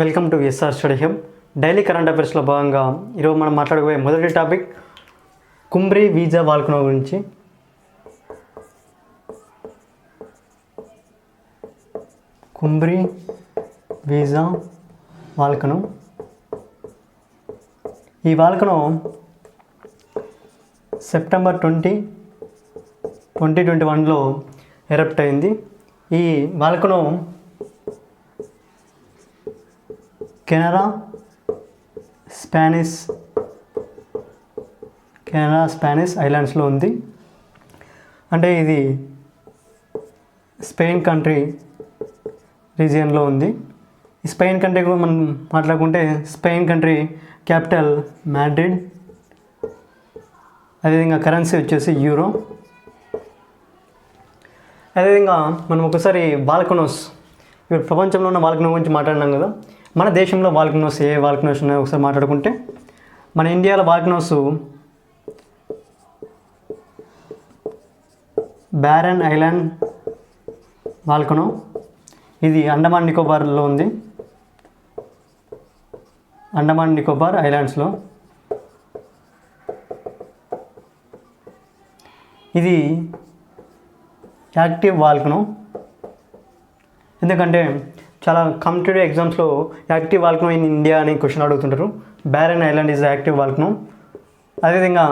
Welcome to SR study hub. Daily current అఫైర్స్లో భాగంగా ఈరోజు మనం మాట్లాడబోయే మొదటి టాపిక్ కుంబ్రీ వీజా వాల్కనో గురించి. కుంబ్రీ వీజా వాల్కనో. ఈ వాల్కనో సెప్టెంబర్ 2021లో ఎరప్ట్ అయింది. ఈ వాల్కనో కెనరా స్పానిష్ ఐలాండ్స్లో ఉంది. అంటే ఇది స్పెయిన్ కంట్రీ రీజియన్లో ఉంది. ఈ స్పెయిన్ కంట్రీ మనం మాట్లాడుకుంటే స్పెయిన్ కంట్రీ క్యాపిటల్ మాడ్రిడ్. అదేవిధంగా కరెన్సీ వచ్చేసి యూరో. అదేవిధంగా మనం ఒకసారి వాల్కనోస్, ఇప్పుడు ప్రపంచంలో ఉన్న వాల్కనో గురించి మాట్లాడినాం కదా. మన దేశంలో వాల్కనోస్ ఏ వాల్కనోస్ ఉన్నాయో ఒకసారి మాట్లాడుకుంటే, మన ఇండియాలో వాల్కనోస్ బ్యారన్ ఐలాండ్ వాల్కనో, ఇది అండమాన్ నికోబార్లో ఉంది. అండమాన్ నికోబార్ ఐలాండ్స్లో ఇది యాక్టివ్ వాల్కనో. ఎందుకంటే చాలా కాంపిటేటివ్ ఎగ్జామ్స్లో యాక్టివ్ వాల్కనో ఇన్ ఇండియా అని క్వశ్చన్ అడుగుతుంటారు. Barren island is active volcano. అదేవిధంగా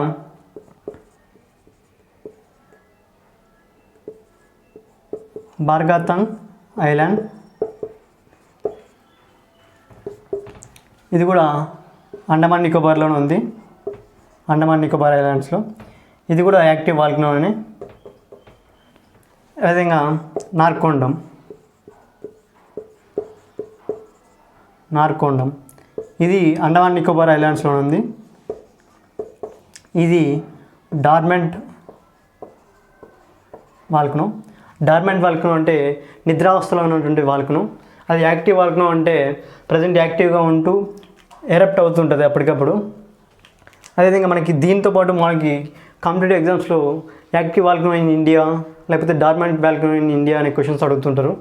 బార్గాతంగ్ ఐలాండ్, ఇది కూడా అండమాన్ నికోబార్లోనే ఉంది. అండమాన్ నికోబార్ ఐలాండ్స్లో ఇది కూడా యాక్టివ్ వాల్కనో అని. అదేవిధంగా నార్కోండం, ఇది అండమాన్ నికోబార్ ఐలాండ్స్లో ఉంది. ఇది డార్మెంట్ వాల్కనో. డార్మెంట్ వాల్కనో అంటే నిద్రావస్థలో ఉన్నటువంటి వాల్కనో. అది యాక్టివ్ వాల్కనో అంటే ప్రజెంట్ యాక్టివ్గా ఉంటూ ఎరప్ట్ అవుతుంటుంది అప్పటికప్పుడు. అదేవిధంగా మనకి దీంతో పాటు మనకి కాంపిటేటివ్ ఎగ్జామ్స్లో యాక్టివ్ వాల్కనో ఇన్ ఇండియా లేకపోతే డార్మెంట్ వాల్కనో ఇన్ ఇండియా అనే క్వశ్చన్స్ అడుగుతుంటారు.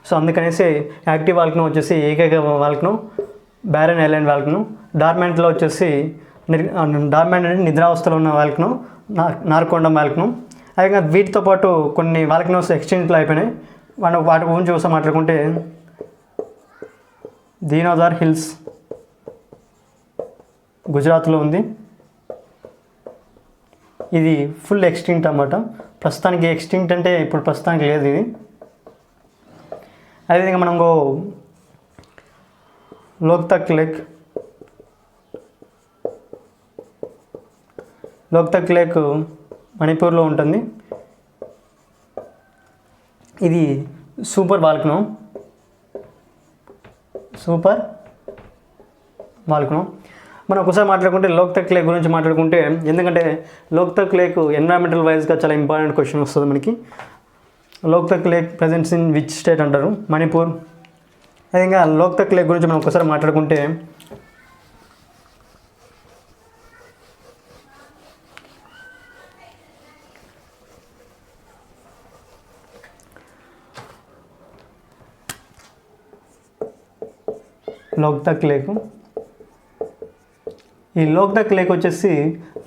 సో అందుకనేసి యాక్టివ్ వాల్కనో వచ్చేసి ఏకైక వాల్కనో బ్యారన్ ఐలాండ్ వాల్కనో. డార్మెంట్లో వచ్చేసి డార్మెంట్ అంటే నిద్రావస్థలో ఉన్న వాల్కనో నార్కోండం వాల్కనో. అదేవిధంగా వీటితో పాటు కొన్ని వాల్కనోస్ ఎక్స్చేంజ్లో అయిపోయినాయి. వాటి గురించి ఒకసారి మాట్లాడుకుంటే దీనోదార్ హిల్స్ గుజరాత్లో ఉంది. ఇది ఫుల్ ఎక్స్టింక్ట్ అన్నమాట. ప్రస్తుతానికి ఎక్స్టింక్ట్ అంటే ఇప్పుడు ప్రస్తుతానికి లేదు ఇది. అదేవిధంగా మనం లోక్తక్ లేక్ మణిపూర్లో ఉంటుంది. ఇది సూపర్ వాల్కనో. మనం ఒకసారి మాట్లాడుకుంటే లోక్తక్ లేక్ గురించి మాట్లాడుకుంటే, ఎందుకంటే లోక్తక్ లేక్ ఎన్విరాన్మెంటల్ వైజ్గా చాలా ఇంపార్టెంట్ క్వశ్చన్ వస్తుంది మనకి. Loktak lake presents in which state అంటారు? మణిపూర్. అదేవిధంగా లోక్తక్ లేక్ గురించి మనం ఒకసారి మాట్లాడుకుంటే, ఈ లోక్తక్ లేక్ వచ్చేసి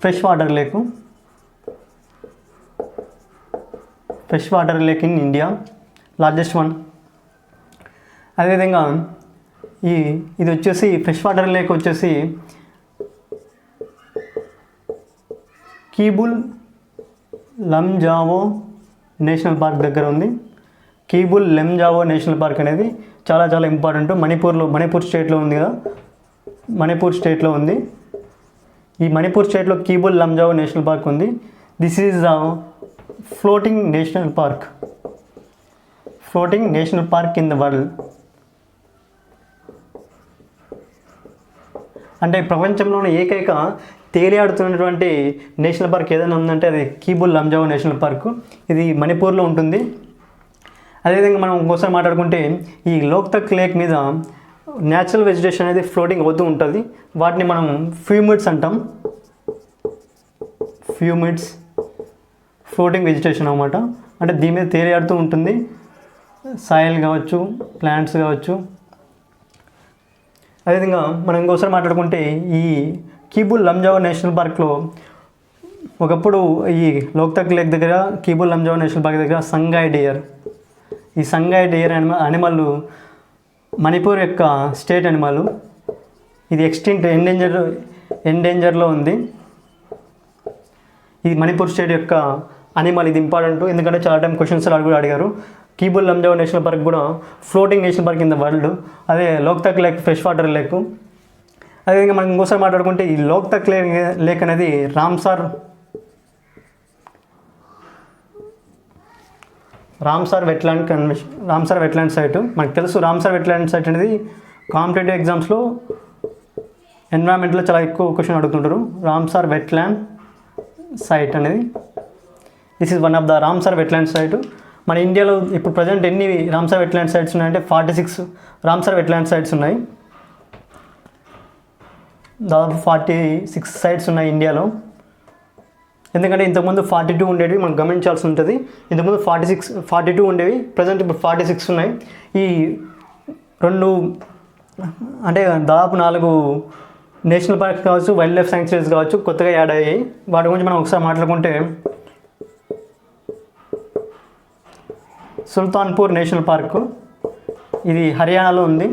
fresh water lake in India, largest one. అదేవిధంగా ఇది వచ్చేసి ఫ్రెష్ వాటర్ లేక్ వచ్చేసి కీబుల్ లమ్జావో నేషనల్ పార్క్ దగ్గర ఉంది. కీబుల్ లమ్జావో నేషనల్ పార్క్ అనేది చాలా చాలా ఇంపార్టెంట్. మణిపూర్ స్టేట్లో ఉంది కదా, మణిపూర్ స్టేట్లో ఉంది. ఈ మణిపూర్ స్టేట్లో కీబుల్ లమ్జావో నేషనల్ పార్క్ ఉంది. This is the floating national park in the world. అంటే ప్రపంచంలోని ఏకైక తేలియాడుతున్నటువంటి నేషనల్ పార్క్ ఏదైనా ఉందంటే అది కీబుల్ లమ్జావో నేషనల్ పార్క్. ఇది మణిపూర్లో ఉంటుంది. అదేవిధంగా మనం ఇంకోసారి మాట్లాడుకుంటే, ఈ లోక్తక్ లేక్ మీద న్యాచురల్ వెజిటేషన్ అనేది ఫ్లోటింగ్ అవుతూ ఉంటుంది. వాటిని మనం ఫ్యూమిడ్స్ అంటాం. ఫ్లోటింగ్ వెజిటేషన్ అన్నమాట. అంటే దీని మీద తేలియాడుతూ ఉంటుంది. సాయిల్ కావచ్చు, ప్లాంట్స్ కావచ్చు, అదేవిధంగా మనం ఇంకోసారి మాట్లాడుకుంటే ఈ కీబుల్ లంజావో నేషనల్ పార్క్లో ఒకప్పుడు ఈ లోక్తక్ లేక్ దగ్గర కీబుల్ లంజావో నేషనల్ పార్క్ దగ్గర సంగాయ్ డియర్, ఈ సంగాయ్ డియర్ అనిమల్ మణిపూర్ యొక్క స్టేట్ అనిమల్. ఇది ఎక్స్టింక్ట్ ఎండేంజర్లో ఉంది. ఇది మణిపూర్ స్టేట్ యొక్క అనిమల్. ఇది ఇంపార్టెంట్ ఎందుకంటే చాలా టైం క్వశ్చన్స్ కూడా అడిగారు. కీబుల్ లంజావో నేషనల్ పార్క్ కూడా floating national park in the world. అదే Loktak lake fresh water lake. అదేవిధంగా మనం ఇంకోసారి మాట్లాడుకుంటే ఈ లోక్తక్ లేక్ అనేది రామ్సార్ వెట్లాండ్ సైట్. మనకు తెలుసు రామ్సార్ వెట్లాండ్ సైట్ అనేది కాంపిటేటివ్ ఎగ్జామ్స్లో ఎన్విరాన్మెంట్లో చాలా ఎక్కువ క్వశ్చన్ అడుగుతుంటారు. రామ్సార్ వెట్లాండ్ సైట్ అనేది this is one of the Ramsar wetland site. మన ఇండియాలో ఇప్పుడు ప్రజెంట్ ఎన్ని రామ్సార్ వెట్లాండ్ సైట్స్ ఉన్నాయంటే 46 రామ్సార్ వెట్లాండ్ సైట్స్ ఉన్నాయి. దాదాపు 46 సైట్స్ ఉన్నాయి ఇండియాలో. ఎందుకంటే ఇంతకుముందు 42 ఉండేవి, మనం గమనించాల్సి ఉంటుంది. ఇంతకుముందు 42 ఉండేవి, ప్రజెంట్ ఇప్పుడు 46 ఉన్నాయి. ఈ రెండు అంటే దాదాపు 4 నేషనల్ పార్క్స్ కావచ్చు, వైల్డ్ లైఫ్ శాంక్చురీస్ కావచ్చు కొత్తగా యాడ్ అయ్యాయి. వాటి గురించి మనం ఒకసారి మాట్లాడుకుంటే సుల్తాన్పూర్ నేషనల్ పార్కు, ఇది హర్యానాలో ఉంది.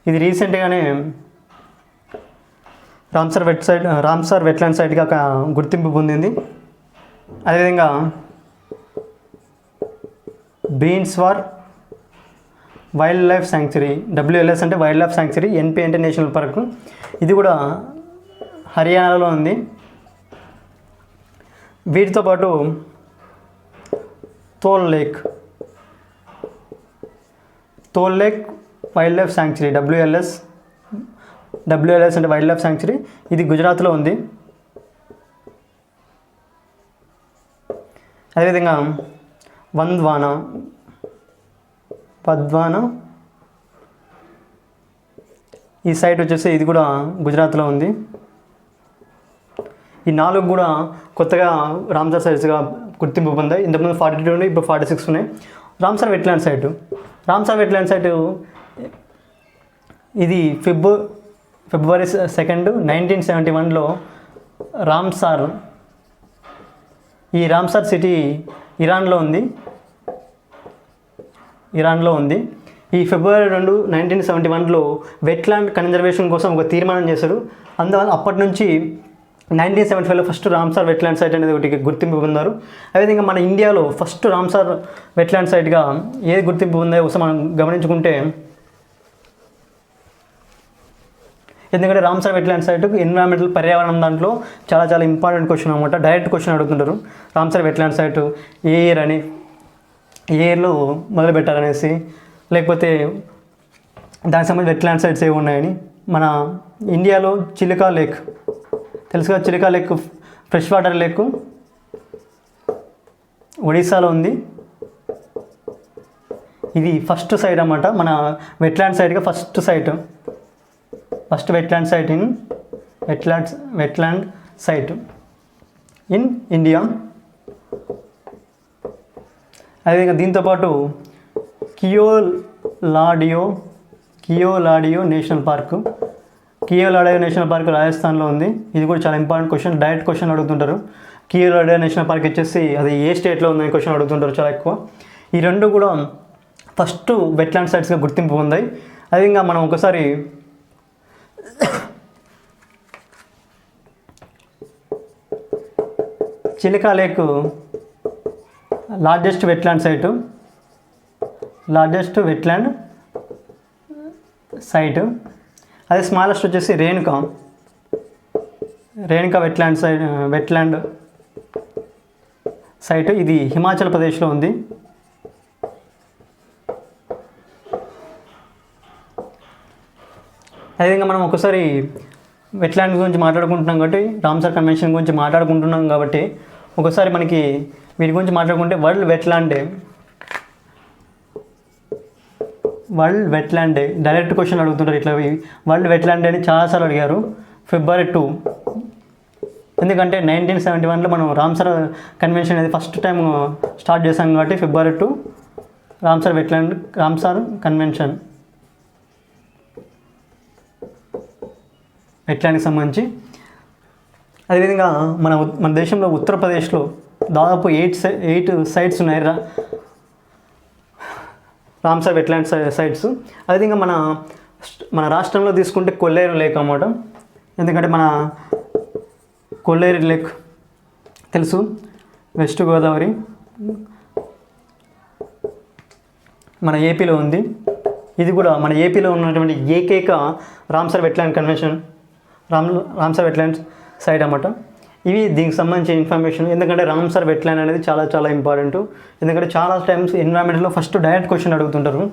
ఇది రీసెంట్గానే రామ్సార్ వెట్లాండ్ సైట్గా గుర్తింపు పొందింది. అదేవిధంగా బీన్స్వార్ వైల్డ్ లైఫ్ శాంక్చురీ, WLS అంటే వైల్డ్ లైఫ్ శాంక్చురీ, NP అంటే నేషనల్ పార్క్. ఇది కూడా హర్యానాలో ఉంది. వీటితో పాటు Thol lake wildlife sanctuary, WLS అంటే వైల్డ్ లైఫ్ శాంక్చురీ, ఇది గుజరాత్లో ఉంది. అదేవిధంగా పద్వానా ఈ సైట్ వచ్చేసి ఇది కూడా గుజరాత్లో ఉంది. ఈ 4 కూడా కొత్తగా రామ్సార్ సైట్స్గా గుర్తింపు పొందాయి. ఇంతకుముందు 42 ఉన్నాయి, ఇప్పుడు 46 ఉన్నాయి. రామ్సార్ వెట్లాండ్ సైటు ఇది ఫిబ్రవరి 2, 1971లో ఈ రామ్సార్ సిటీ ఇరాన్లో ఉంది. ఈ ఫిబ్రవరి 2, 1971లో వెట్లాండ్ కన్జర్వేషన్ కోసం ఒక తీర్మానం చేశారు. అందువల్ల అప్పటి నుంచి 1975లో ఫస్ట్ రామ్సార్ వెట్లాండ్ సైట్ అనేది ఒకటి గుర్తింపు పొందారు. అదేవిధంగా మన ఇండియాలో ఫస్ట్ రామ్సార్ వెట్లాండ్ సైట్గా ఏది గుర్తింపు పొందాయో ఒకసారి మనం గమనించుకుంటే, ఎందుకంటే రామ్సార్ వెట్లాండ్ సైట్ ఎన్విరాన్మెంటల్ పర్యావరణం దాంట్లో చాలా ఇంపార్టెంట్ క్వశ్చన్ అనమాట. డైరెక్ట్ క్వశ్చన్ అడుగుతుంటారు. రామ్సార్ వెట్లాండ్ సైట్ ఏ ఇయర్లో మొదలు పెట్టారనేసి, లేకపోతే దానికి సంబంధించి వెట్లాండ్ సైట్స్ ఏవి ఉన్నాయని. మన ఇండియాలో చిలికా లేక్ తెలుసుగా, Chilika lake fresh water lake ఒడిస్సాలో ఉంది. ఇది ఫస్ట్ సైట్ అన్నమాట, మన వెట్లాండ్ సైట్గా first wetland site in India. అదేవిధంగా దీంతోపాటు కియోలాడియో నేషనల్ పార్క్ రాజస్థాన్లో ఉంది. ఇది కూడా చాలా ఇంపార్టెంట్ క్వశ్చన్, డైరెక్ట్ క్వశ్చన్ అడుగుతుంటారు. కియోలాడియో నేషనల్ పార్క్ వచ్చేసి అది ఏ స్టేట్లో ఉందని క్వశ్చన్ అడుగుతుంటారు చాలా ఎక్కువ. ఈ రెండు కూడా ఫస్ట్ వెట్లాండ్ సైట్స్గా గుర్తింపు పొందాయి. అదేవిధంగా మనం ఒకసారి Chilika lake largest wetland site. అదే స్మాలెస్ట్ వచ్చేసి రేణుకా వెట్లాండ్ సైట్. ఇది హిమాచల్ ప్రదేశ్లో ఉంది. అదేవిధంగా మనం ఒకసారి వెట్లాండ్ గురించి మాట్లాడుకుంటున్నాం కాబట్టి, రామ్సార్ కన్వెన్షన్ గురించి మాట్లాడుకుంటున్నాం కాబట్టి, ఒకసారి మనకి వీటి గురించి మాట్లాడుకుంటే world wetland day direct question అడుగుతుంటారు. ఇట్లా వరల్డ్ వెట్లాండ్ డే అని చాలాసార్లు అడిగారు. ఫిబ్రవరి 2, ఎందుకంటే 1971లో మనం రామ్సార్ కన్వెన్షన్ అనేది ఫస్ట్ టైం స్టార్ట్ చేశాం కాబట్టి ఫిబ్రవరి 2 రామ్సార్ కన్వెన్షన్. వెట్లాండ్కి సంబంధించి. అదేవిధంగా మన దేశంలో ఉత్తరప్రదేశ్లో దాదాపు 8 సైట్స్ ఉన్నాయి రామ్సర్ వెట్లాండ్ సైట్స్. అదేవిధంగా మన రాష్ట్రంలో తీసుకుంటే కొల్లేరు లేక్ అన్నమాట. ఎందుకంటే మన కొల్లేరు లేక్ తెలుసు, వెస్ట్ గోదావరి మన ఏపీలో ఉంది. ఇది కూడా మన ఏపీలో ఉన్నటువంటి ఏకైక Ramsar wetland convention Ramsar wetland site అన్నమాట. ఇవి దీనికి సంబంధించిన ఇన్ఫర్మేషన్. ఎందుకంటే రామ్సర్ వెట్లాండ్ అనేది చాలా చాలా ఇంపార్టెంట్. ఎందుకంటే చాలా టైమ్స్ ఎన్విరాన్మెంట్లో ఫస్ట్ డైరెక్ట్ క్వశ్చన్ అడుగుతుంటారు.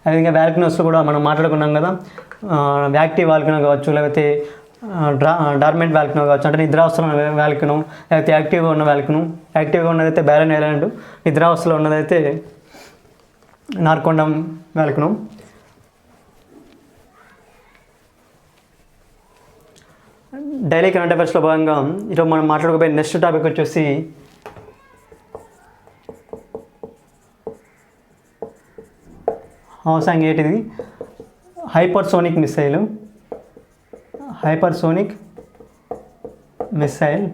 అదేవిధంగా వాల్కనోస్లో కూడా మనం మాట్లాడుకున్నాం కదా, యాక్టివ్ వాల్కనో కావచ్చు, లేకపోతే డార్మెంట్ వాల్కనో కావచ్చు, అంటే నిద్రావస్థలో ఉన్న వాల్కనో, లేకపోతే యాక్టివ్గా ఉన్న వాల్కనో. యాక్టివ్గా ఉన్నదైతే బ్యారన్ ఐలాండ్, నిద్రావస్థలో ఉన్నదైతే నార్కొండం వాల్కనో. డైలీ కరెంట్ అఫైర్స్లో భాగంగా ఈరోజు మనం మాట్లాడుకోబోయే నెక్స్ట్ టాపిక్ వచ్చేసి హవాసాంగ్ 8. ఇది hypersonic missile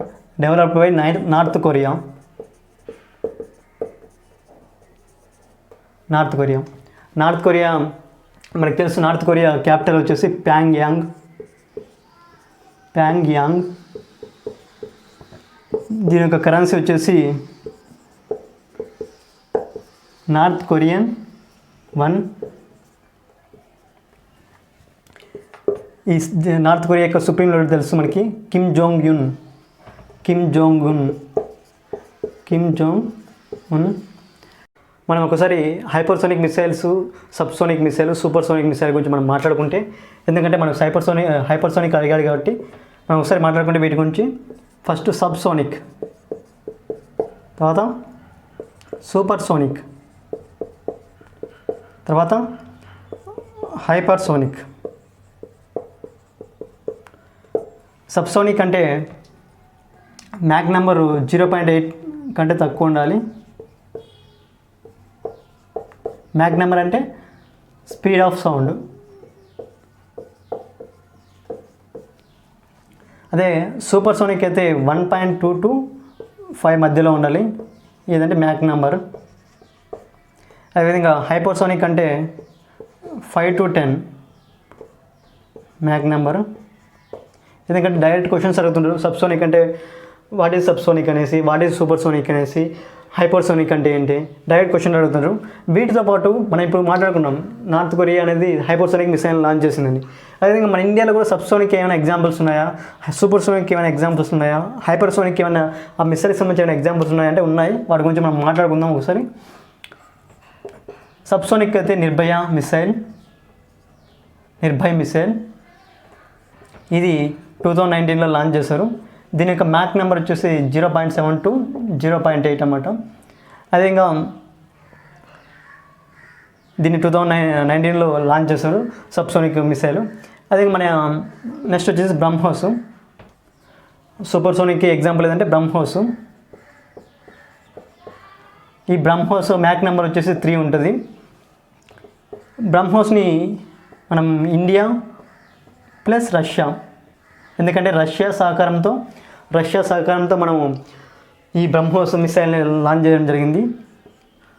developed by north Korea. మనకు తెలుసు, నార్త్ కొరియా క్యాపిటల్ వచ్చేసి ప్యాంగ్యాంగ్. దీని యొక్క కరెన్సీ వచ్చేసి నార్త్ కొరియన్ 1. ఈ నార్త్ కొరియా యొక్క సుప్రీం లీడర్ తెలుసు మనకి, కిమ్ జోంగ్ ఉన్. మనం ఒకసారి hypersonic missiles, subsonic missile, supersonic missile గురించి మనం మాట్లాడుకుంటే, ఎందుకంటే మనం హైపర్సోనిక్ అడిగాడు కాబట్టి మనం ఒకసారి మాట్లాడుకుంటే వీటి గురించి. ఫస్ట్ సబ్సోనిక్, తర్వాత సూపర్సోనిక్, తర్వాత హైపర్సోనిక్. సబ్సోనిక్ అంటే మ్యాక్ నెంబరు 0.8 కంటే తక్కువ ఉండాలి. మ్యాక్ నెంబర్ అంటే స్పీడ్ ఆఫ్ సౌండ్. అదే సూపర్సోనిక్ అయితే 1.2 to 5 మధ్యలో ఉండాలి, ఏదంటే మ్యాక్ నెంబర్. అదేవిధంగా హైపర్సోనిక్ అంటే 5 to 10 మ్యాక్ నెంబర్. ఎందుకంటే డైరెక్ట్ క్వశ్చన్స్ అడుగుతుంటారు. సబ్సోనిక్ అంటే వాట్ ఈజ్ సబ్సోనిక్ అనేసి, వాట్ ఈజ్ సూపర్సోనిక్ అనేసి, హైపర్సోనిక్ అంటే ఏంటి, డైరెక్ట్ క్వశ్చన్ అడుగుతున్నారు. వీటితో పాటు మనం ఇప్పుడు మాట్లాడుకున్నాం, నార్త్ కొరియా అనేది హైపర్సోనిక్ మిసైల్ లాంచ్ చేసిందని. అదేవిధంగా మన ఇండియాలో కూడా సబ్సోనిక్ ఏమైనా ఎగ్జాంపుల్స్ ఉన్నాయా, సూపర్సోనిక్ ఏమైనా ఎగ్జాంపుల్స్ ఉన్నాయా, హైపర్సోనిక్ ఏమైనా ఆ మిసైల్కి సంబంధించిన ఎగ్జాంపుల్స్ ఉన్నాయా అంటే ఉన్నాయి. వాటి గురించి మనం మాట్లాడుకుందాం ఒకసారి. సబ్సోనిక్ అయితే నిర్భయ మిసైల్. ఇది 2019లో లాంచ్ చేశారు. దీని యొక్క మ్యాక్ నెంబర్ వచ్చేసి 0.7 to 0.8 అన్నమాట. అదేవిధంగా దీన్ని 2019లో లాంచ్ చేశారు సబ్సోనిక్ మిసైల్. అదే మన నెక్స్ట్ వచ్చేసి బ్రహ్మోస్. సూపర్సోనిక్ ఎగ్జాంపుల్ ఏదంటే బ్రహ్మోస్. ఈ బ్రహ్మోస్ మ్యాక్ నెంబర్ వచ్చేసి 3 ఉంటుంది. బ్రహ్మోస్ని మనం ఇండియా ప్లస్ రష్యా, ఎందుకంటే రష్యా సహకారంతో మనము ఈ బ్రహ్మోస్ మిసైల్ని లాంచ్ చేయడం జరిగింది.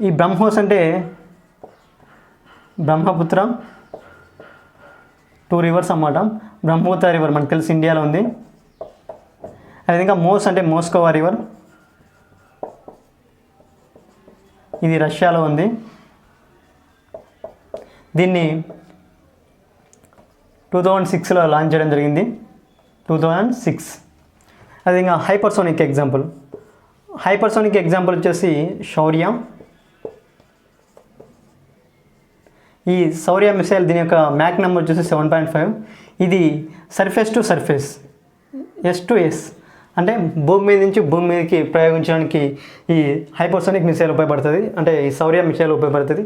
ఈ బ్రహ్మోస్ అంటే బ్రహ్మపుత్ర 2 రివర్స్ అన్నమాట. బ్రహ్మపుత్ర రివర్ మనకు తెలిసి ఇండియాలో ఉంది. అదేవిధంగా మోస్ అంటే మోస్కోవా రివర్, ఇది రష్యాలో ఉంది. దీన్ని 2006లో లాంచ్ చేయడం జరిగింది, 2006. అదేవిధంగా హైపర్సోనిక్ ఎగ్జాంపుల్ వచ్చేసి శౌర్య. ఈ శౌర్య మిసైల్ దీని యొక్క మ్యాక్ నెంబర్ వచ్చేసి 7.5. ఇది surface to surface, S to S, అంటే భూమి మీద నుంచి భూమి మీదకి ప్రయోగించడానికి ఈ హైపర్సోనిక్ మిసైల్ ఉపయోగపడుతుంది, అంటే ఈ శౌర్య మిసైల్ ఉపయోగపడుతుంది.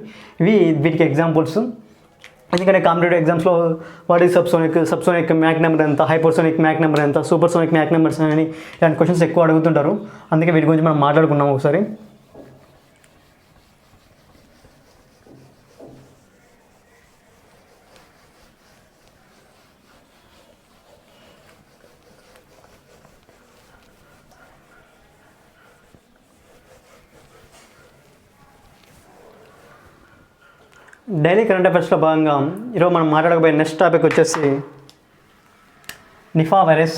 వీటికి ఎగ్జాంపుల్స్. ఎందుకంటే కాంపిటేటివ్ ఎగ్జామ్స్లో what is subsonic Mach number ఎంత, హైపర్సోనిక్ మ్యాక్ నెంబర్ ఎంత, సూపర్సోనిక్ మ్యాక్ నెంబర్స్ అని ఇలాంటి క్వశ్చన్స్ ఎక్కువ అడుగుతుంటారు. అందుకే వీటి గురించి మనం మాట్లాడుకున్నాం ఒకసారి. డైలీ కరెంట్ అఫైర్స్లో భాగంగా ఈరోజు మనం మాట్లాడకపోయే నెక్స్ట్ టాపిక్ వచ్చేసి Nipah virus.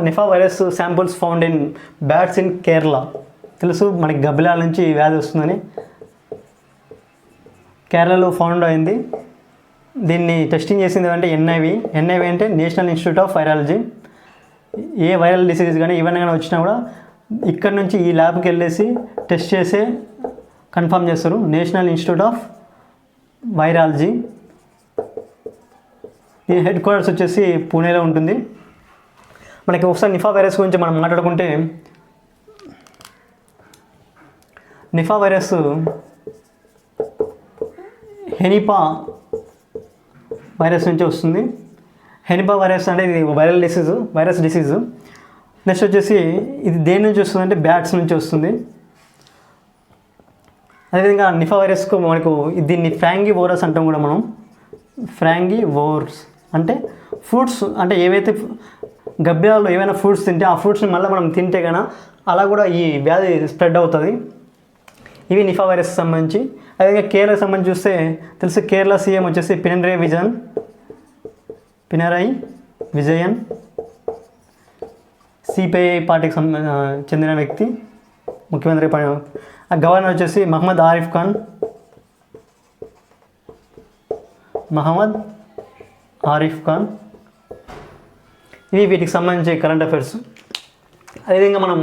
Nipah virus samples found in bats in Kerala. తెలుసు మనకి గబ్బిలాల నుంచి వ్యాధి వస్తుందని. కేరళలో ఫౌండ్ అయింది. దీన్ని టెస్టింగ్ చేసింది అంటే ఎన్ఐవి అంటే national institute of virology. A viral disease కానీ ఈవెన్ కానీ వచ్చినా కూడా ఇక్కడ నుంచి ఈ ల్యాబ్కి వెళ్ళేసి టెస్ట్ చేసే కన్ఫర్మ్ చేస్తారు. National institute of virology. ఈ హెడ్ క్వార్టర్స్ వచ్చేసి పూణేలో ఉంటుంది. మనకి ఒకసారి నిఫా వైరస్ గురించి మనం మాట్లాడుకుంటే, నిఫా వైరస్ హెనిపా వైరస్ నుంచి వస్తుంది. హెనిపా వైరస్ అనేది వైరస్ డిసీజు. నెక్స్ట్ వచ్చేసి ఇది దేని నుంచి వస్తుంది అంటే బ్యాట్స్ నుంచి వస్తుంది. అదేవిధంగా నిఫా వైరస్కు మనకు దీన్ని ఫ్రాంగివోరస్ అంటాం కూడా మనం. ఫ్రాంగివోర్స్ అంటే ఫ్రూట్స్, అంటే ఏవైతే గబ్బిలాల్లో ఏవైనా ఫ్రూట్స్ తింటే ఆ ఫ్రూట్స్ని మళ్ళీ మనం తింటే కన్నా అలా కూడా ఈ వ్యాధి స్ప్రెడ్ అవుతుంది. ఇవి నిఫా వైరస్కి సంబంధించి. అదేవిధంగా కేరళకి సంబంధించి చూస్తే తెలుసు, కేరళ సీఎం వచ్చేసి పినరయ్ విజయన్ సిపిఐ పార్టీకి చెందిన వ్యక్తి, ముఖ్యమంత్రి. గవర్నర్ వచ్చేసి మహమ్మద్ ఆరిఫ్ ఖాన్. ఇవి వీటికి సంబంధించి కరెంట్ అఫైర్స్. అదేవిధంగా మనం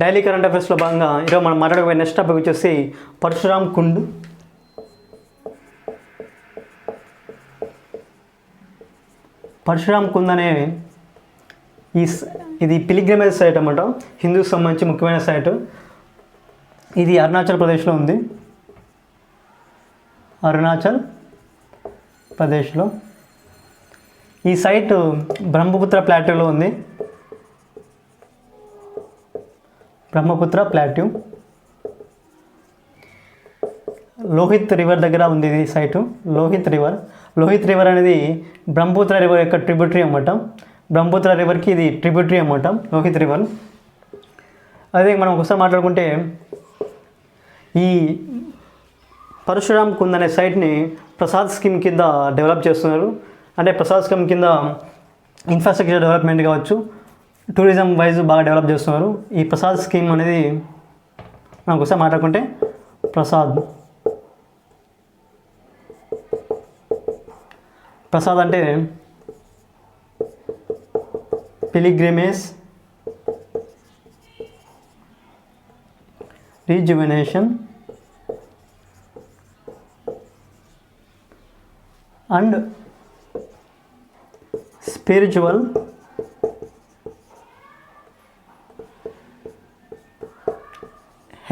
డైలీ కరెంట్ అఫైర్స్లో భాగంగా ఈరోజు మనం మాట్లాడబోయే నెక్స్ట్ టాపిక్ వచ్చేసి పరశురామ్ కుండ్. పరశురామ్ కుండ్ అనే ఇది పిలిగ్రిమేజ్ సైట్ అన్నమాట, హిందూకి సంబంధించి ముఖ్యమైన సైటు. ఇది అరుణాచల్ ప్రదేశ్లో ఉంది. ఈ సైట్ బ్రహ్మపుత్ర ప్లాట్యూలో ఉంది. లోహిత్ రివర్ దగ్గర ఉంది ఇది సైటు. లోహిత్ రివర్ అనేది బ్రహ్మపుత్ర రివర్ యొక్క ట్రిబ్యూటరీ అన్నమాట. బ్రహ్మపుత్ర రివర్కి ఇది ట్రిబ్యూటరీ అన్నమాట, లోహిత్ రివర్. అదే మనం ఒకసారి మాట్లాడుకుంటే, ఈ పరశురామ్ కుంద్ అనే సైట్ని ప్రసాద్ స్కీమ్ కింద డెవలప్ చేస్తున్నారు. అంటే ప్రసాద్ స్కీమ్ కింద ఇన్ఫ్రాస్ట్రక్చర్ డెవలప్మెంట్ కావచ్చు, టూరిజం వైజ్ బాగా డెవలప్ చేస్తున్నారు. ఈ ప్రసాద్ స్కీమ్ అనేది మనం ఒకసారి మాట్లాడుకుంటే, ప్రసాద్ అంటే pilgrimage rejuvenation and spiritual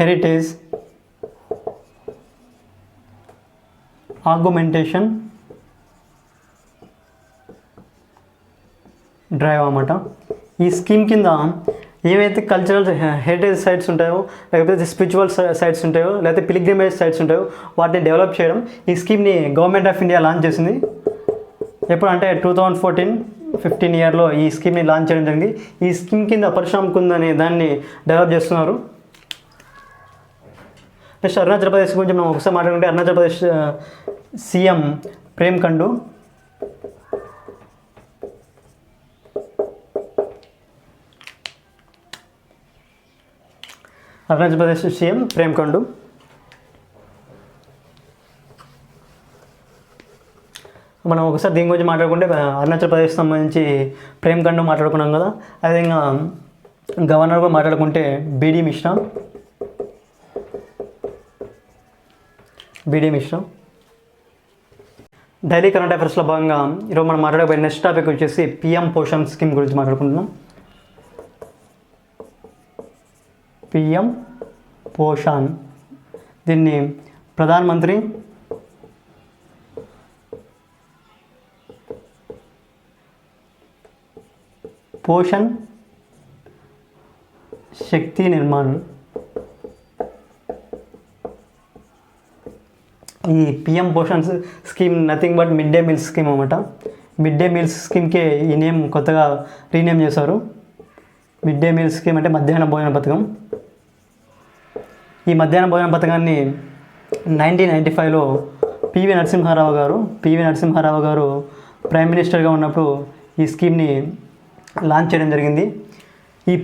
heritage augmentation drive అన్నమాట. ఈ స్కీమ్ కింద ఏవైతే కల్చరల్ హెరిటేజ్ సైట్స్ ఉంటాయో, లేకపోతే స్పిరిచువల్ సైట్స్ ఉంటాయో, లేకపోతే పిలిగ్రిమేజ్ సైట్స్ ఉంటాయో, వాటిని డెవలప్ చేయడం. ఈ స్కీమ్ని గవర్నమెంట్ ఆఫ్ ఇండియా లాంచ్ చేసింది. ఎప్పుడు అంటే 2014-15 ఇయర్లో ఈ స్కీమ్ని లాంచ్ చేయడం జరిగింది. ఈ స్కీమ్ కింద పరశురామ్ కుంద్ అనే దాన్ని డెవలప్ చేస్తున్నారు. నెక్స్ట్ అరుణాచల్ ప్రదేశ్ గురించి మనం ఒకసారి మాట్లాడుకుంటే, అరుణాచల్ ప్రదేశ్ సీఎం ప్రేమ్ ఖండు. మనం ఒకసారి దీని గురించి మాట్లాడుకుంటే, అరుణాచల్ ప్రదేశ్ సంబంధించి ప్రేమ్ ఖండు మాట్లాడుకున్నాం కదా. అదేవిధంగా గవర్నర్ కూడా మాట్లాడుకుంటే బీడీ మిశ్రా. డైలీ కరెంట్ అఫైర్స్లో భాగంగా ఈరోజు మనం మాట్లాడబోయే నెక్స్ట్ టాపిక్ వచ్చేసి పిఎం పోషణ్ స్కీమ్ గురించి మాట్లాడుకుంటున్నాం. పిఎం పోషణ్, దీన్ని Pradhan Mantri Poshan Shakti Nirman PM Poshan scheme nothing but mid day meals scheme అన్నమాట. మిడ్ డే మీల్స్ స్కీమ్కి ఈ నేమ్ కొత్తగా రీనేమ్ చేశారు. మిడ్ డే మీల్స్ స్కీమ్ అంటే మధ్యాహ్న భోజన పథకం. ఈ మధ్యాహ్న భోజన పథకాన్ని 1995లో పివి నరసింహారావు గారు ప్రైమ్ మినిస్టర్గా ఉన్నప్పుడు ఈ స్కీమ్ని లాంచ్ చేయడం జరిగింది. ఈ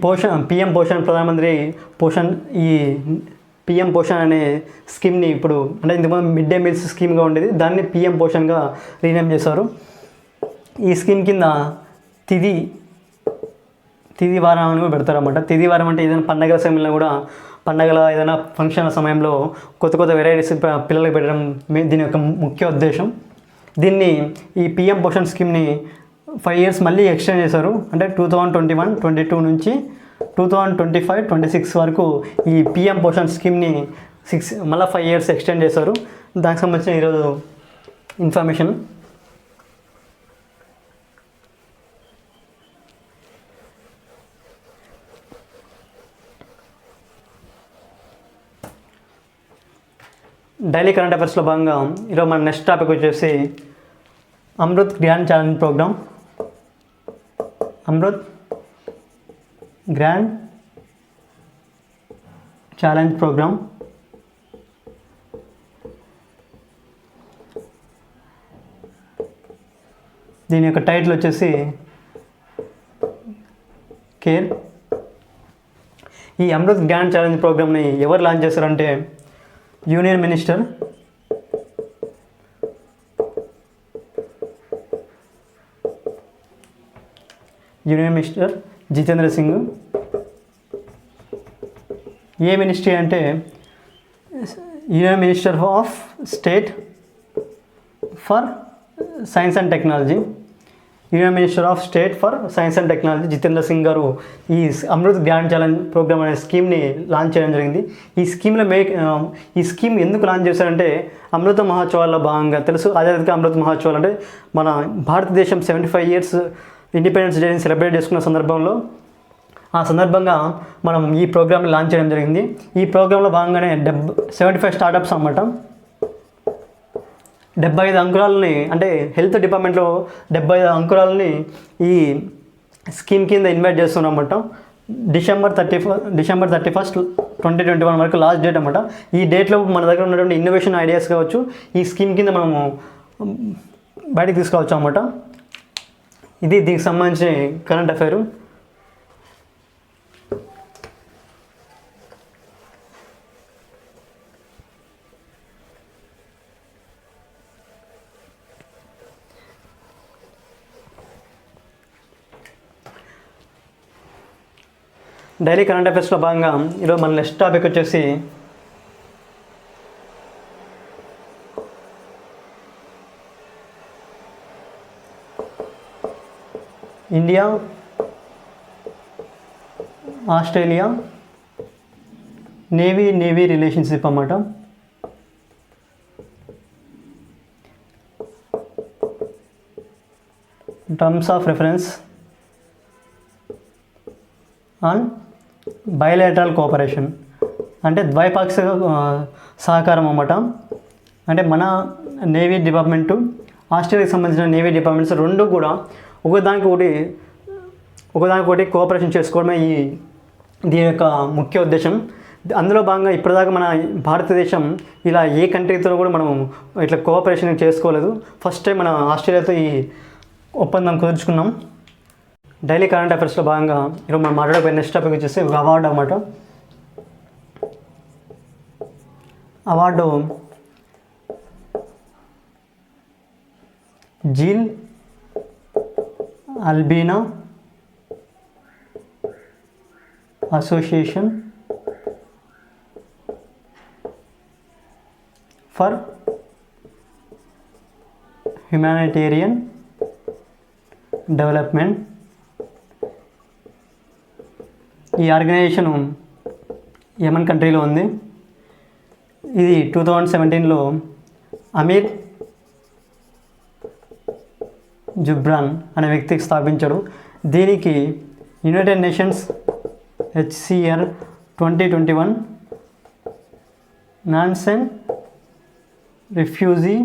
పిఎం పోషణ్ ప్రధానమంత్రి పోషణ్ ఈ పిఎం పోషణ్ అనే స్కీమ్ని ఇప్పుడు అంటే ఇంతకుముందు మిడ్ డే మీల్స్ స్కీమ్గా ఉండేది, దాన్ని పిఎం పోషణ్గా రీనేమ్ చేశారు. ఈ స్కీమ్ కింద తిది వారం అని కూడా పెడతారన్నమాట. తిది వారం అంటే ఏదైనా పండగల సమయంలో కూడా పండగల ఏదైనా ఫంక్షన్ల సమయంలో కొత్త వెరైటీస్ పిల్లలకు పెట్టడం దీని యొక్క ముఖ్య ఉద్దేశం. దీన్ని ఈ పిఎం పోషణ్ స్కీమ్ని 5 years మళ్ళీ ఎక్స్టెండ్ చేశారు. అంటే 2021-22 నుంచి 2025-26 వరకు ఈ పిఎం పోషణ్ స్కీమ్ని మళ్ళీ 5 years ఎక్స్టెండ్ చేశారు. దానికి సంబంధించిన ఈరోజు ఇన్ఫర్మేషన్. డైలీ కరెంట్ అఫైర్స్లో భాగంగా ఈరోజు మన నెక్స్ట్ టాపిక్ వచ్చేసి Amrit grand challenge program. Amrit grand challenge program దీని యొక్క టైటిల్ వచ్చేసి కేర్. ఈ అమృత్ గ్రాండ్ ఛాలెంజ్ ప్రోగ్రామ్ని ఎవరు లాంచ్ చేశారంటే యూనియన్ మినిస్టర్ జితేంద్ర సింగ్. ఏ మినిస్ట్రీ అంటే union minister of state for science and technology. Union minister of state for science and technology Jitendra Singh గారు ఈ అమృత్ గ్రాండ్ ఛాలెంజ్ ప్రోగ్రామ్ అనే స్కీమ్ని లాంచ్ చేయడం జరిగింది. ఈ స్కీమ్ ఎందుకు లాంచ్ చేశారంటే అమృత మహోత్సవాల్లో భాగంగా తెలుసు ఆజాదీ కా అమృత్ మహోత్సవాలు అంటే మన భారతదేశం 75 years ఇండిపెండెన్స్ డేని సెలబ్రేట్ చేసుకున్న సందర్భంగా మనం ఈ ప్రోగ్రామ్ని లాంచ్ చేయడం జరిగింది. ఈ ప్రోగ్రాంలో భాగంగానే 75 స్టార్టప్స్ అన్నమాట 75 అంకురాలని అంటే హెల్త్ డిపార్ట్మెంట్లో 75 అంకురాలని ఈ స్కీమ్ కింద ఇన్వైట్ చేస్తున్నాం అన్నమాట. December 31st 2021 వరకు లాస్ట్ డేట్ అన్నమాట. ఈ డేట్లో మన దగ్గర ఉన్నటువంటి ఇన్నోవేషన్ ఐడియాస్ కావచ్చు ఈ స్కీమ్ కింద మనము బయటకు తీసుకోవచ్చు అన్నమాట. ఇది దీనికి సంబంధించిన కరెంట్ అఫైరు. డైలీ కరెంట్ అఫైర్స్లో భాగంగా ఈరోజు మన నెక్స్ట్ టాపిక్ వచ్చేసి ఇండియా ఆస్ట్రేలియా నేవీ రిలేషన్షిప్ అన్నమాట. Terms of reference on bilateral cooperation అంటే ద్వైపాక్షిక సహకారం అన్నమాట. అంటే మన నేవీ డిపార్ట్మెంటు ఆస్ట్రేలియాకి సంబంధించిన నేవీ డిపార్ట్మెంట్స్ రెండు కూడా ఒకదానికొకటి కోఆపరేషన్ చేసుకోవడమే దీని యొక్క ముఖ్య ఉద్దేశం. అందులో భాగంగా ఇప్పటిదాకా మన భారతదేశం ఇలా ఏ కంట్రీతో కూడా మనం ఇట్లా కోఆపరేషన్ చేసుకోలేదు. ఫస్ట్ టైం మన ఆస్ట్రేలియాతో ఈ ఒప్పందం కుదుర్చుకున్నాం. డైలీ కరెంట్ అఫైర్స్లో భాగంగా ఈరోజు మనం మాట్లాడకపోయిన నెక్స్ట్ టాపిక్ వచ్చేసి ఒక అవార్డు అన్నమాట. Award Jeel Albena association for humanitarian development. ఈ ఆర్గనైజేషన్ యమన్ కంట్రీలో ఉంది. ఇది 2017లో అమీర్ జుబ్రాన్ అనే వ్యక్తికి స్థాపించాడు. దీనికి United Nations HCR 2021 Nansen refugee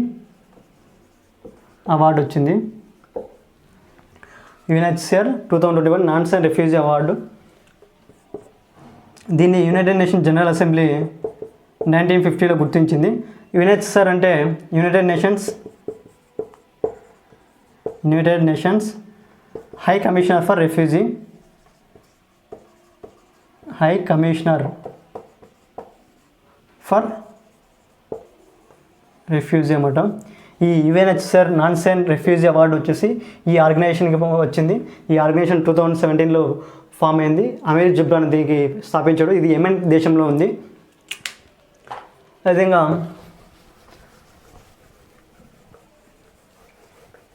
award వచ్చింది. UNHCR 2021 Nansen refugee award. దీన్ని యునైటెడ్ నేషన్స్ జనరల్ అసెంబ్లీ 1950లో గుర్తించింది. యుఎన్హెచ్సిఆర్ అంటే United Nations High commissioner for refugee, high commissioner for refugee అన్నమాట. ఈ UNHCR Nansen refugee award వచ్చేసి ఈ ఆర్గనైజేషన్కి వచ్చింది. ఈ ఆర్గనైజేషన్ 2017లో ఫామ్ అయింది. అమీర్ జిబ్రాన్ దీనికి స్థాపించాడు. ఇది యెమెన్ దేశంలో ఉంది. అదేవిధంగా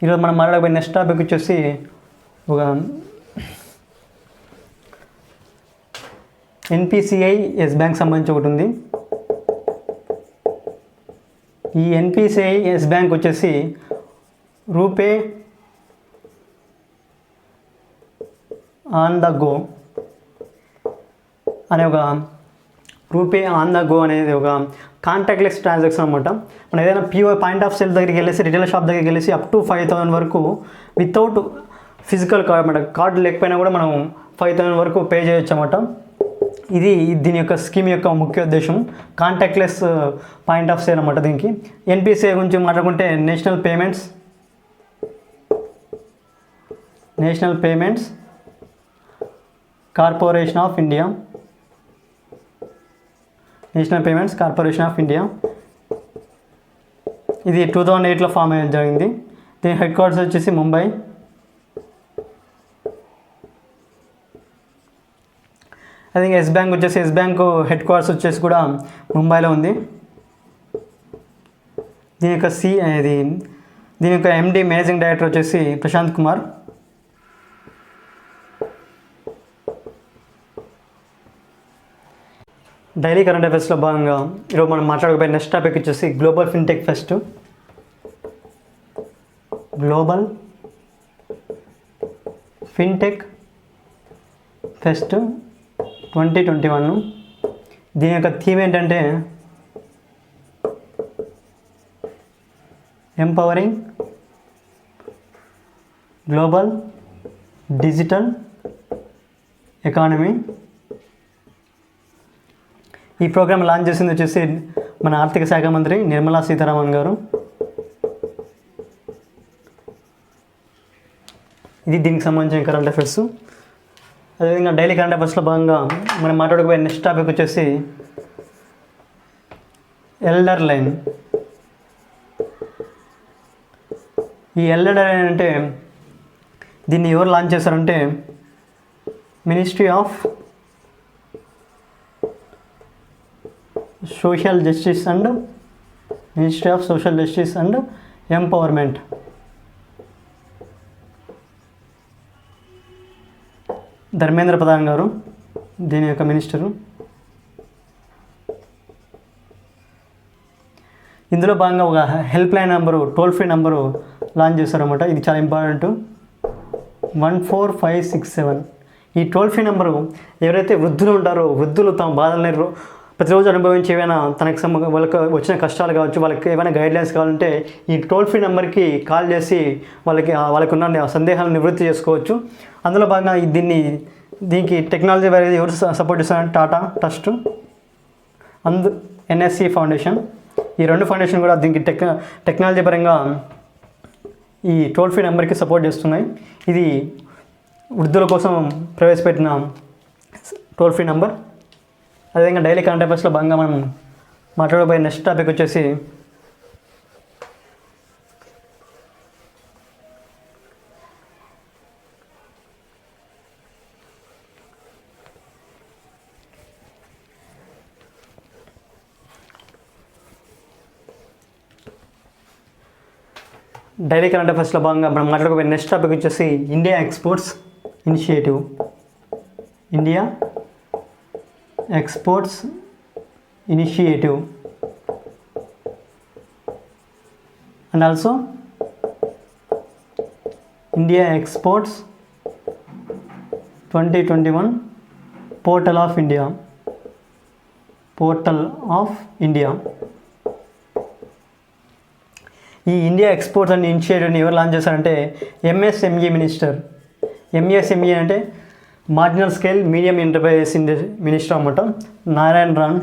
ఈరోజు మనం మాట్లాడబోయే నెక్స్ట్ టాపిక్ వచ్చేసి ఒక ఎన్పిసిఐ ఎస్ బ్యాంక్ సంబంధించి ఒకటి ఉంది. ఈ ఎన్పిసిఐ ఎస్ బ్యాంక్ వచ్చేసి రూపే ఆన్ ద గో అనే ఒక రూపే ఆన్ ద గో అనేది ఒక కాంటాక్ట్లెస్ ట్రాన్సాక్షన్ అనమాట. మనం ఏదైనా పాయింట్ ఆఫ్ సేల్ దగ్గరికి వెళ్ళేసి రిటైల్ షాప్ దగ్గరికి వెళ్ళేసి అప్ టు 5,000 వరకు వితౌట్ ఫిజికల్ కార్డ్ అన్నమాట. కార్డు లేకపోయినా కూడా మనం 5,000 వరకు పే చేయొచ్చు అన్నమాట. ఇది దీని యొక్క స్కీమ్ యొక్క ముఖ్య ఉద్దేశం కాంటాక్ట్లెస్ పాయింట్ ఆఫ్ సేల్ అన్నమాట. దీనికి ఎన్పిసిఐ గురించి మాట్లాడుకుంటే national payments corporation of India. ఇది 2008లో ఫామ్ అయ్యడం జరిగింది. దీని హెడ్ క్వార్టర్స్ వచ్చేసి ముంబై. అదే ఎస్ బ్యాంక్ హెడ్ క్వార్టర్స్ వచ్చేసి కూడా ముంబైలో ఉంది. దీని యొక్క ఎండి మేనేజింగ్ డైరెక్టర్ వచ్చేసి ప్రశాంత్ కుమార్. డైలీ కరెంట్ అఫైర్స్లో భాగంగా ఈరోజు మనం మాట్లాడకపోయే నెక్స్ట్ టాపిక్ వచ్చేసి గ్లోబల్ ఫిన్టెక్ ఫెస్ట్ 2021. దీని యొక్క థీమ్ ఏంటంటే ఎంపవరింగ్ గ్లోబల్ డిజిటల్ ఎకానమీ. ఈ ప్రోగ్రామ్ లాంచ్ చేసింది వచ్చేసి మన ఆర్థిక శాఖ మంత్రి నిర్మలా సీతారామన్ గారు. ఇది దీనికి సంబంధించిన కరెంట్ అఫైర్స్. అదేవిధంగా డైలీ కరెంట్ అఫైర్స్లో భాగంగా మనం మాట్లాడుకోబోయే నెక్స్ట్ టాపిక్ వచ్చేసి ఎల్డర్ లైన్. ఈ ఎల్డర్ లైన్ అంటే దీన్ని ఎవరు లాంచ్ చేశారంటే ministry of social justice and empowerment. Dharmendra Pradhan గారు దీని యొక్క మినిస్టరు. ఇందులో భాగంగా ఒక help line number, toll free number launch చేశారన్నమాట. ఇది చాలా ఇంపార్టెంట్, 14567. ఈ టోల్ ఫ్రీ నెంబరు ఎవరైతే వృద్ధులు ఉంటారో, వృద్ధులు తమ బాధలను ప్రతిరోజు అనుభవించి ఏమైనా వాళ్ళకి వచ్చిన కష్టాలు కావచ్చు, వాళ్ళకి ఏమైనా గైడ్లైన్స్ కావాలంటే ఈ టోల్ ఫ్రీ నెంబర్కి కాల్ చేసి వాళ్ళకి ఉన్న సందేహాలను నివృత్తి చేసుకోవచ్చు. అందులో భాగంగా దీనికి టెక్నాలజీ అనేది ఎవరు సపోర్ట్ చేస్తారంటే Tata trust and NSC foundation. ఈ రెండు ఫౌండేషన్ కూడా దీనికి టెక్నాలజీ పరంగా ఈ టోల్ ఫ్రీ నెంబర్కి సపోర్ట్ చేస్తున్నాయి. ఇది వృద్ధుల కోసం ప్రవేశపెట్టిన టోల్ ఫ్రీ నెంబర్. అదేవిధంగా డైలీ కరెంట్ అఫైర్స్లో భాగంగా మనం మాట్లాడబోయే నెక్స్ట్ టాపిక్ వచ్చేసి డైలీ కరెంట్ అఫైర్స్లో భాగంగా మనం మాట్లాడుకోబోయే నెక్స్ట్ టాపిక్ వచ్చేసి India exports initiative and also India exports 2021 portal of India. ఈ ఇండియా ఎక్స్పోర్ట్స్ అండ్ ఇనిషియేటివ్ని ఎవరు లాంచ్ చేశారంటే ఎంఎస్ఎంఈ మినిస్టర్. ఎంఎస్ఎంఈ అంటే marginal scale medium enterprises minister అన్నమాట, నారాయణ్ రాన్.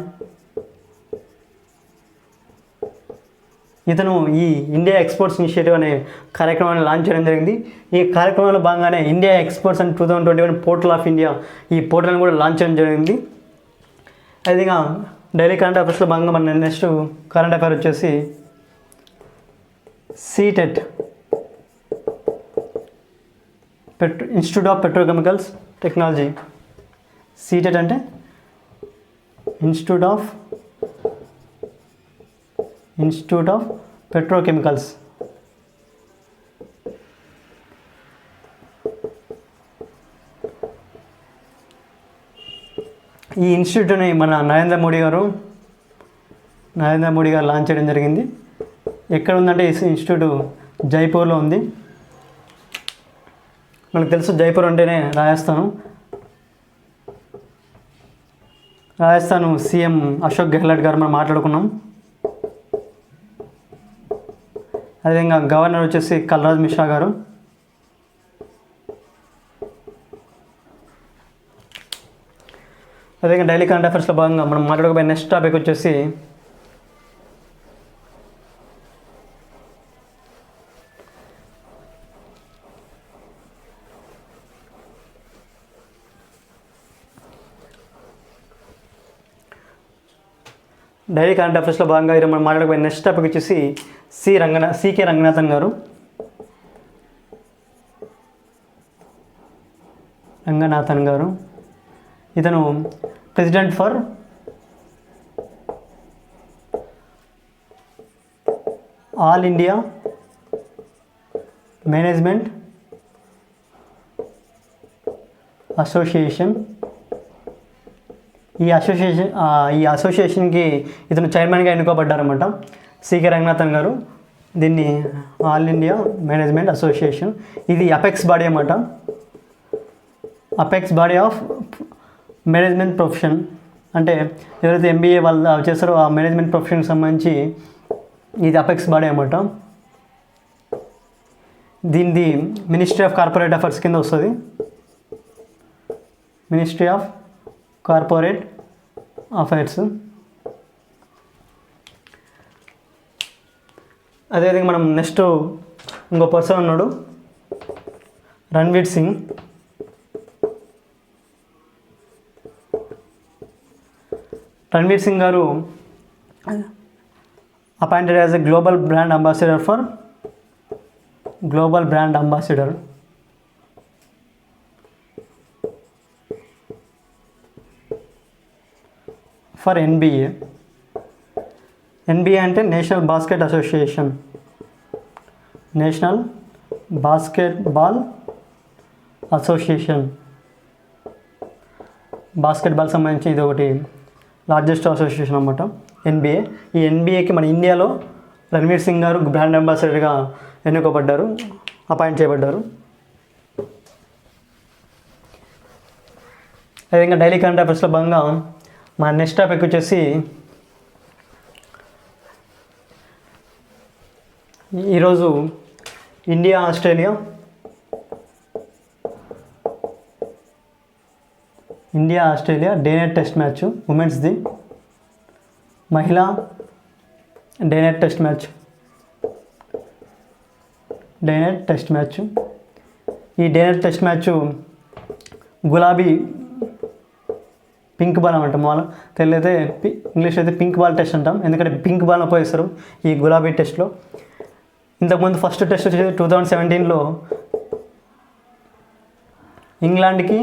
ఇతను ఈ ఇండియా ఎక్స్పోర్ట్స్ ఇనిషియేటివ్ అనే కార్యక్రమాన్ని లాంచ్ చేయడం జరిగింది. ఈ కార్యక్రమంలో భాగంగానే India exports and 2021 portal of India, ఈ పోర్టల్ని కూడా లాంచ్ చేయడం జరిగింది. అది ఇంకా డైలీ కరెంట్ అఫైర్స్లో భాగంగా మన నెక్స్ట్ కరెంట్ అఫైర్ వచ్చేసి CTET, institute of petrochemicals technology. CTET అంటే ఇన్స్టిట్యూట్ ఆఫ్ పెట్రోకెమికల్స్. ఈ ఇన్స్టిట్యూట్ని మన నరేంద్ర మోడీ గారు లాంచ్ చేయడం జరిగింది. ఎక్కడ ఉందంటే ఈ ఇన్స్టిట్యూట్ జైపూర్లో ఉంది. మనకు తెలుసు జైపూర్ అంటేనే రాజస్థాన్ సీఎం అశోక్ గెహ్లాట్ గారు మనం మాట్లాడుకున్నాం. అదేవిధంగా గవర్నర్ వచ్చేసి కల్రాజ్ మిశ్రా గారు. అదేవిధంగా డైలీ కరెంట్ అఫైర్స్లో భాగంగా మనం మాట్లాడుకోబోయే నెక్స్ట్ టాపిక్ వచ్చేసి డైలీ కరెంట్ అఫైర్స్లో భాగంగా ఈరోజు మనం మాట్లాడుకోబోయే నెక్స్ట్ టాపిక్ వచ్చేసి సికే రంగనాథన్ గారు. ఇతను president for all India management association. ఈ అసోసియేషన్కి ఇతను చైర్మన్గా ఎన్నుకోబడ్డారన్నమాట, సికే రంగనాథన్ గారు. దీన్ని ఆల్ ఇండియా మేనేజ్మెంట్ అసోసియేషన్, ఇది అపెక్స్ బాడీ అన్నమాట, apex body of management profession. అంటే ఎవరైతే ఎంబీఏ వాళ్ళు చేస్తారో ఆ మేనేజ్మెంట్ ప్రొఫెషన్కి సంబంధించి ఇది అపెక్స్ బాడీ అన్నమాట. దీనిది మినిస్ట్రీ ఆఫ్ కార్పొరేట్ అఫైర్స్ కింద వస్తుంది. Ministry of corporate affairs. అదేవిధంగా మనం నెక్స్ట్ ఇంకో పర్సన్ ఉన్నాడు, రణ్వీర్ సింగ్. రణ్వీర్ సింగ్ గారు appointed as a global brand ambassador for NBA. NBA అంటే national basket association, national basketball association. Basketball సంబంధించి ఇది ఒకటి లార్జెస్ట్ అసోసియేషన్ అన్నమాట ఎన్బిఏ. ఈ ఎన్బిఏకి మన ఇండియాలో రణ్వీర్ సింగ్ గారు బ్రాండ్ అంబాసిడర్గా అపాయింట్ చేయబడ్డారు. అదేవిధంగా డైలీ కరెంట్ అఫైర్స్లో భాగంగా మన నెక్స్ట్ టాపిక్ వచ్చేసి ఈరోజు India Australia day night test match, ఉమెన్స్ది మహిళా డే నైట్ టెస్ట్ మ్యాచ్. ఈ డే నైట్ టెస్ట్ మ్యాచ్ గులాబీ పింక్ బాల్ అంటాం, వాళ్ళ తెలుగు అయితే ఇంగ్లీష్ అయితే పింక్ బాల్ టెస్ట్ అంటాం, ఎందుకంటే పింక్ బాల్ని ఉపయోగిస్తారు ఈ గులాబీ టెస్ట్లో. ఇంతకుముందు ఫస్ట్ టెస్ట్ వచ్చేసి 2017లో ఇంగ్లాండ్కి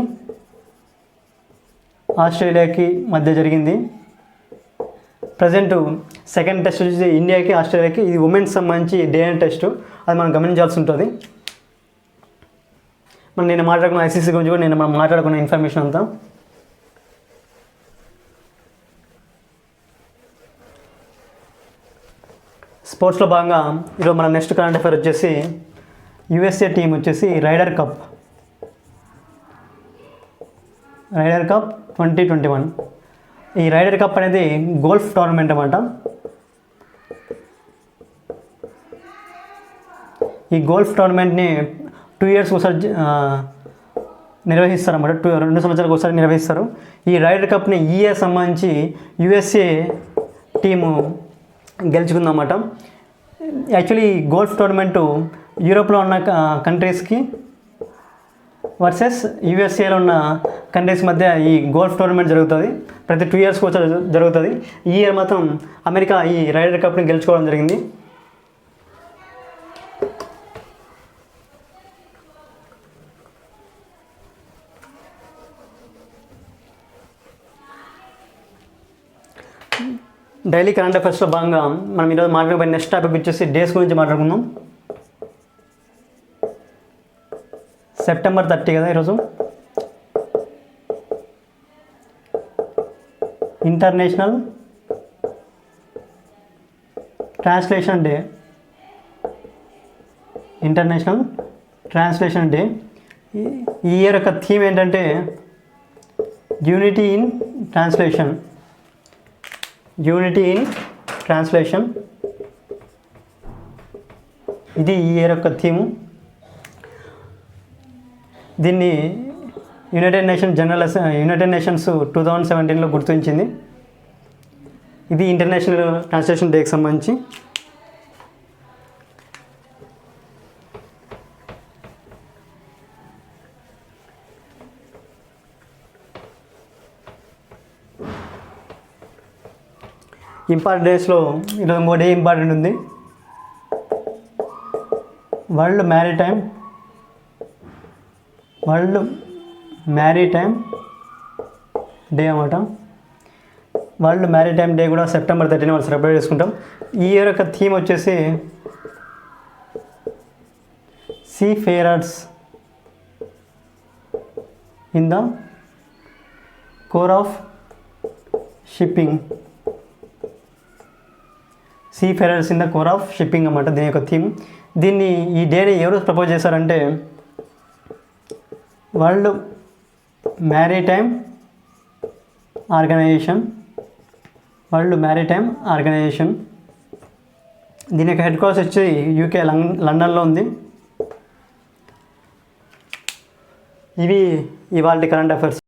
ఆస్ట్రేలియాకి మధ్య జరిగింది. ప్రజెంట్ సెకండ్ టెస్ట్ వచ్చేసి ఇండియాకి ఆస్ట్రేలియాకి. ఇది ఉమెన్స్ సంబంధించి డే నైట్ టెస్ట్, అది మనం గమనించాల్సి ఉంటుంది. నేను మాట్లాడుకున్న ఐసీసీ గురించి కూడా మనం మాట్లాడుకున్న ఇన్ఫర్మేషన్ అంతా. స్పోర్ట్స్లో భాగంగా ఈరోజు మన నెక్స్ట్ కరెంట్ అఫైర్ వచ్చేసి యుఎస్ఏ టీం వచ్చేసి రైడర్ కప్ 2021. ఈ రైడర్ కప్ అనేది గోల్ఫ్ టోర్నమెంట్ అన్నమాట. ఈ గోల్ఫ్ టోర్నమెంట్ని 2 ఇయర్స్ ఒకసారి నిర్వహిస్తారన్నమాట. 2 సంవత్సరాలకు ఒకసారి నిర్వహిస్తారు. ఈ రైడర్ కప్ని ఈ ఇయర్ సంబంధించి యుఎస్ఏ టీము గెలుచుకుందన్నమాట. యాక్చువల్లీ ఈ గోల్ఫ్ టోర్నమెంటు యూరోప్లో ఉన్న కంట్రీస్కి వర్సెస్ యూఎస్ఏలో ఉన్న కంట్రీస్ మధ్య ఈ గోల్ఫ్ టోర్నమెంట్ జరుగుతుంది. ప్రతి 2 ఇయర్స్కి ఒకసారి జరుగుతుంది. ఈ ఇయర్ మాత్రం అమెరికా ఈ రైడర్ కప్ని గెలుచుకోవడం జరిగింది. డైలీ కరెంట్ అఫైర్స్లో భాగంగా మనం ఈరోజు మాట్లాడబోయే నెక్స్ట్ టాపిక్ వచ్చేసి డేస్ గురించి మాట్లాడుకుందాం. సెప్టెంబర్ 30 కదా ఈరోజు. International translation day. International translation day. ఈ ఇయర్ యొక్క థీమ్ ఏంటంటే unity in translation. Unity in translation ఇది ఈ ఇయర్ యొక్క థీము. దీన్ని యునైటెడ్ నేషన్స్ 2017లో గుర్తించింది. ఇది ఇంటర్నేషనల్ ట్రాన్స్లేషన్ డేకి సంబంధించి. ఇంపార్టెంట్ డేస్లో ఈరోజు 3 డే ఇంపార్టెంట్ ఉంది. వరల్డ్ మ్యారిటైమ్ డే అన్నమాట. వరల్డ్ మ్యారిటైమ్ డే కూడా సెప్టెంబర్ 13 మనం సెలబ్రేట్ చేసుకుంటాం. ఈ ఇయర్ యొక్క థీమ్ వచ్చేసి seafarers in the core of shipping. Seafarers in the core of shipping అన్నమాట దీని యొక్క థీమ్. దీన్ని ఈ డేని ఎవరు ప్రపోజ్ చేశారంటే వరల్డ్ మ్యారిటైమ్ ఆర్గనైజేషన్. దీని యొక్క హెడ్ క్వార్టర్స్ వచ్చి యూకే లండన్లో ఉంది. ఇవి ఇవాళ కరెంట్ అఫైర్స్.